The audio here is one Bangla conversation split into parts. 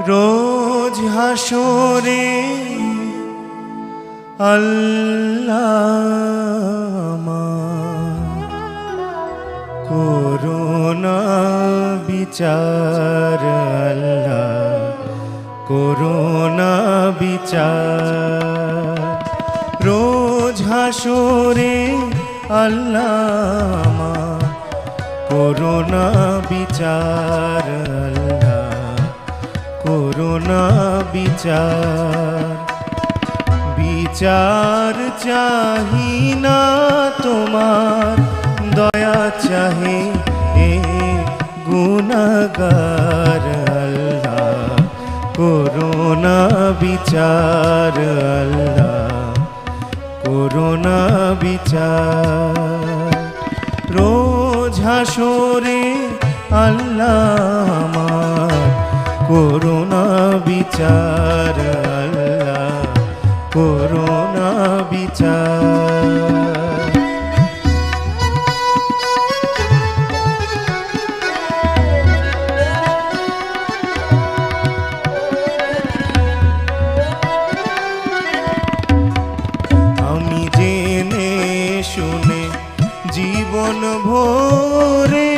রোজ হাসরে আল্লাহ করোনা বিচার, আল্লাহ করোনা বিচার। রোজ হাসরে আল্লাহ করোনা বিচার, আল্লাহ করোনা বিচার। বিচার চাহি না তোমার, দয়া চাহে এ গুনাহগার, আল্লাহ করোনা বিচার, আল্লাহ করোনা বিচার। রোজ হাসরে আল্লাহ করোনা বিচার, আল্লাহ করোনা বিচার। আমি জেনে শুনে জীবন ভরে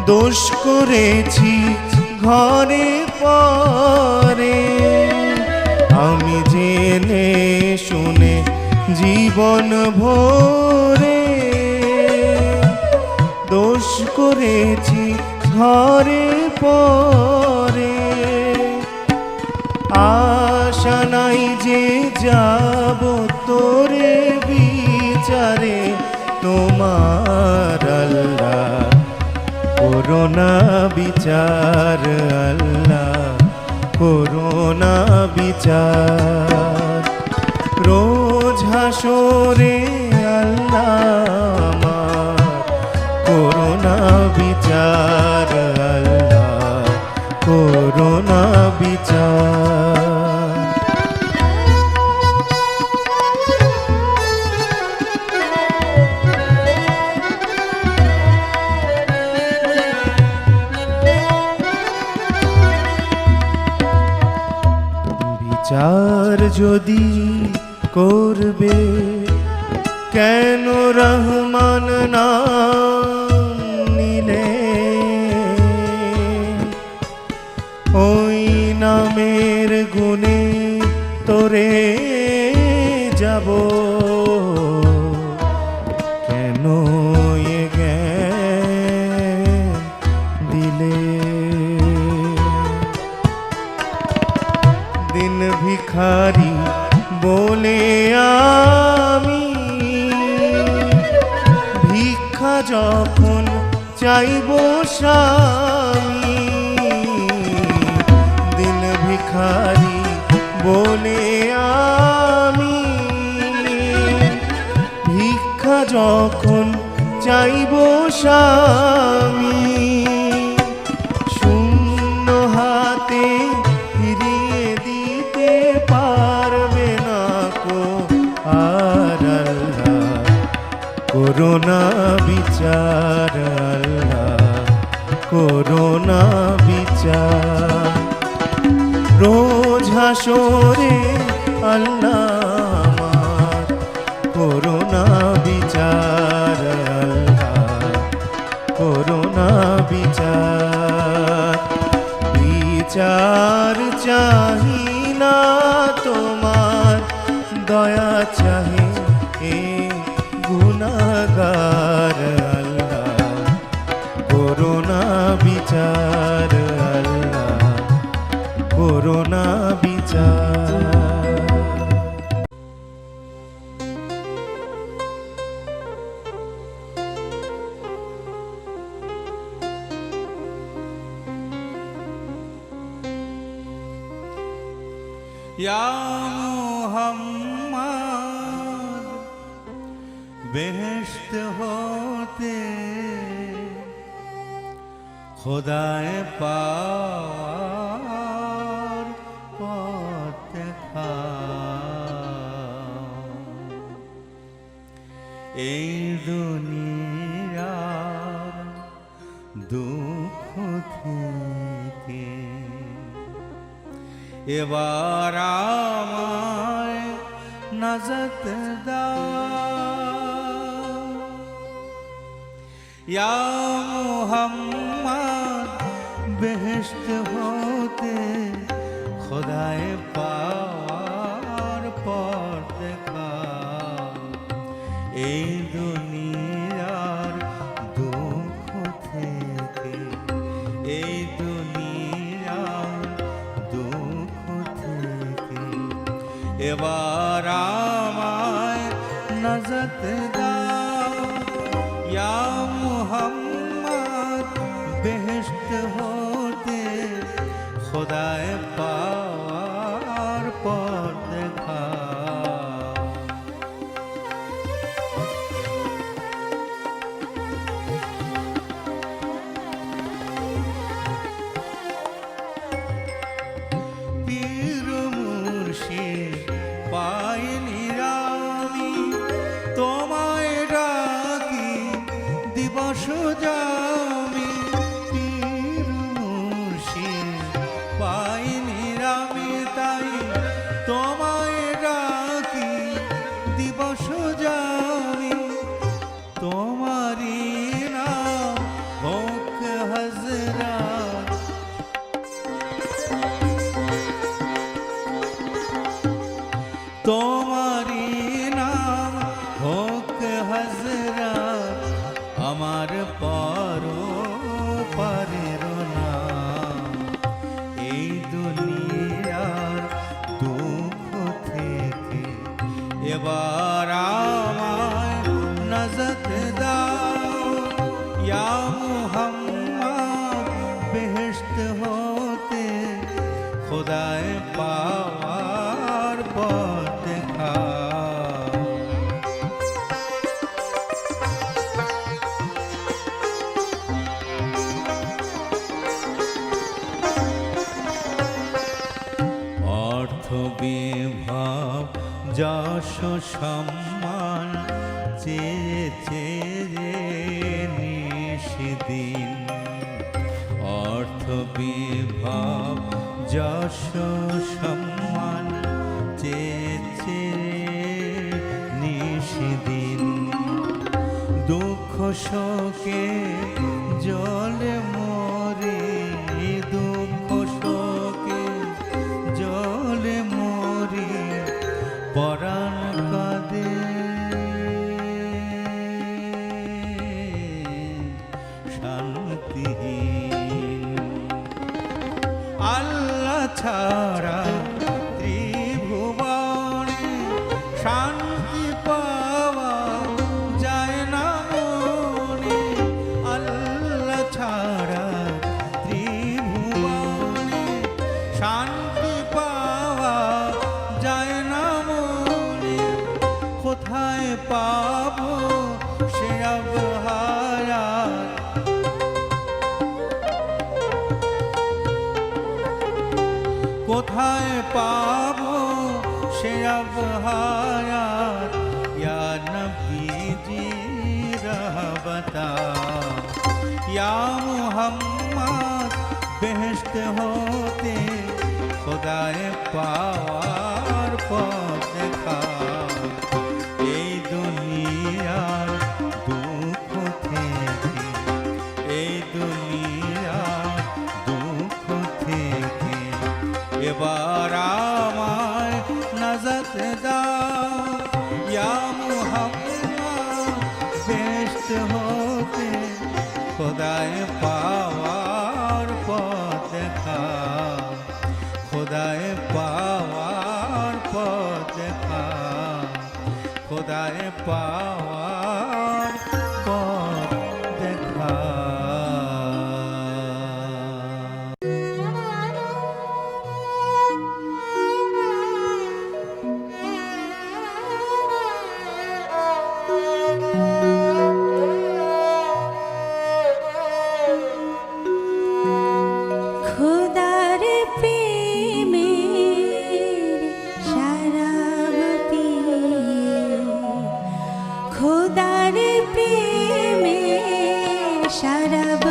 দোষ করেছি ঘরে পরে। আমি জেনে শুনে জীবন ভরে দোষ করেছি ঘরে পরে। আশা নাই যে যাব তোরে বিচারে তোমার, আল্লাহ করোনা বিচার, আল্লাহ করোনা বিচার। রোজ হাসরে আল্লাহ করোনা বিচার, আল্লাহ করোনা বিচার। বিচার যদি করবে কেন রহমান নাম নিলে, ওই নামের গুণে তোরে যাব কেন এ জ্ঞান দিলে। দিন ভিখারি বলে আমি ভিক্ষা যখন চাইব স্বামী। দিন ভিখারি বলে আমি ভিক্ষা যখন চাইব স্বামী। শূন্য হাতে ফিরিয়ে দিতে পারবে না কো আর, আল্লাহ করোনা বিচার, আল্লাহ করোনা বিচার। রোজ হাসরে আল্লাহ করোনা বিচার, আল্লাহ করোনা বিচার। বিচার চাহি না তোমার, দয়া চাহে এ গুনাহগার, আল্লাহ করোনা বিচার, আল্লাহ করোনা বিচার। या मुहम्मद बेहेश्त होते खुदाए पार पथ देखा। এই দুনিয়ার দুঃখ থেকে কে এবার আমায় নাজাত দাও ইয়া মুহাম্মদ বেহেশত হতে খোদায় পাওয়ার পর দেখাও এই দুনিয়ার দুঃখ থেকে এই দুনিয়ার দুঃখ থেকে এবার আমায় নাজাত দাও ইয়া মুহাম্মদ বেহেশত হতে খোদায় পাওয়ার পর দেখাও পীর মুর্শিদ পাইনি আমি তোমায় ডাকি দিবস যামি পীর মুর্শিদ পাইনি আমি তাই তোমায় ডাকি দিবস যামি তোমারি নাম হোক হযরত তোমারি নাম হোক হযরত আমার পরো পারের নাম এই দুনিয়ার দুঃখ থেকে এবার আমায় নাজাত দাও ইয়া মুহাম্মদ বেহেশত হতে খোদায় পাওয়ার পর দেখাও অর্থ বিভাব যশ সম্মান চেয়ে চেয়ে নিশিদিন অর্থ বিভাব যশ সম্মান চেয়ে চেয়ে নিশিদিন দুঃখ শোকে জলে মরে দুঃখ শোকে জলে মরে পরাণ কাঁদে শান্তিহীন আল্লাহ ছাড়া ত্রিভুবনে শান্তি পাওয়া যায় না মনে আল্লাহ ছাড়া ত্রিভুবনে শান্তি পাওয়া যায় না মনে কোথায় পাবো সে আবহাওয়াত কোথায় পাবো সে আবহাওয়াত ইয়া নবীজি রাহবতা ইয়া মুহাম্মদ বেহেশত হতে খোদায় পাওয়ার পথ দেখাও এই দুনিয়ার দুঃখ থেকে এই দুনিয়ার দুঃখ থেকে এবার আমায় নাজাত দাও ইয়া মুহাম্মদ বেহেশত হতে খোদায় পাওয়ার পথ দেখাও খোদায় পাওয়ার পথ দেখাও খোদায় পাওয়ার পথ দেখাও খোদার প্রেমের শরাব পিয়ে খোদার প্রেমের শরাব